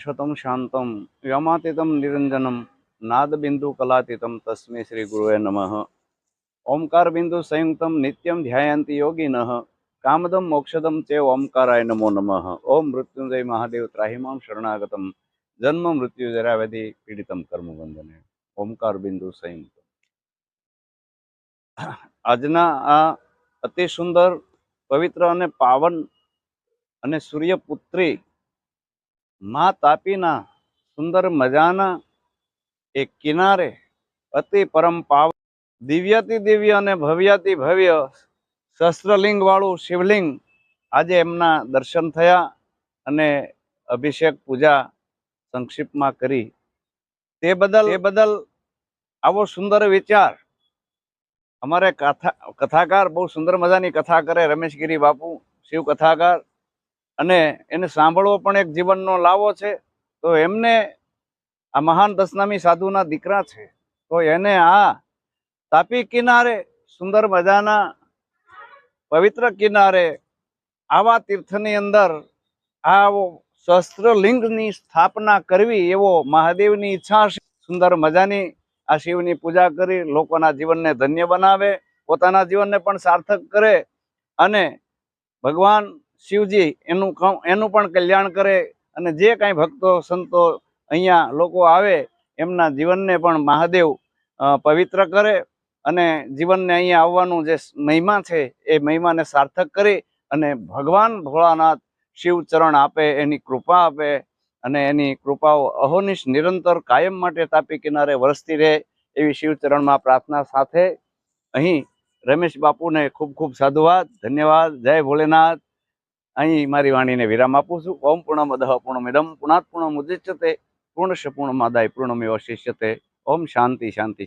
अक्षतं शांतं व्योमातीतं निरंजनम नाद बिंदु कलातीतं तस्मै श्री गुरुवे नमः। ओंकार बिंदु संयुक्तं नित्यं ध्यायन्ति योगिनः कामदं मोक्षदं चे ओंकाराय नमो नमः। ओम मृत्युंजय महादेव त्राहिमां शरणागतम जन्म मृत्यु जरा व्याधि पीड़ितं कर्मबंधने ओंकार बिंदु संयुक्त। આજના આ અતિ સુંદર પવિત્ર અને પાવન અને સૂર્યપુત્રી મા તાપીના સુંદર મજાના એક કિનારે અતિ પરમ પાવન દિવ્યાતિ દિવ્ય અને ભવ્યાતિ ભવ્ય શસ્ત્રલિંગ વાળું શિવલિંગ આજે એમના દર્શન થયા અને અભિષેક પૂજા સંક્ષિપ્તમાં કરી તે બદલ આવો સુંદર વિચાર અમારે કથાકાર બહુ સુંદર મજાની કથા કરે રમેશગીરી બાપુ શિવ કથાકાર અને એને સાંભળવો પણ એક જીવનનો લાવો છે। તો એમને આ મહાન દશનામી સાધુના દીકરા છે તો એને આ તાપી કિનારે સુંદર મજાના પવિત્ર કિનારે આવા તીર્થની અંદર આવો શસ્ત્રલિંગની સ્થાપના કરવી એવો મહાદેવની ઈચ્છા છે। સુંદર મજાની આ શિવની પૂજા કરી લોકોના જીવનને ધન્ય બનાવે પોતાના જીવનને પણ સાર્થક કરે અને ભગવાન શિવજી એનું પણ કલ્યાણ કરે અને જે કાંઈ ભક્તો સંતો અહીંયા લોકો આવે એમના જીવનને પણ મહાદેવ પવિત્ર કરે અને જીવનને અહીંયા આવવાનું જે મહિમા છે એ મહિમાને સાર્થક કરી અને ભગવાન ભોળાનાથ શિવ ચરણ આપે એની કૃપા આપે અને એની કૃપાઓ અહોનિશ નિરંતર કાયમ માટે તાપી કિનારે વરસતી રહે એવી શિવ ચરણમાં પ્રાર્થના સાથે અહીં રમેશ બાપુને ખૂબ ખૂબ સાધુવાદ ધન્યવાદ। જય ભોલેનાથ। અહીં મારી વાણીને વિરામ આપું છું। ઓમ પૂર્ણમદઃ પૂર્ણમિદં પૂર્ણાત પૂર્ણમુદચ્યતે પૂર્ણસ્ય પૂર્ણમાદાય પૂર્ણમેવાવશિષ્યતે। ઓમ શાંતિ શાંતિ।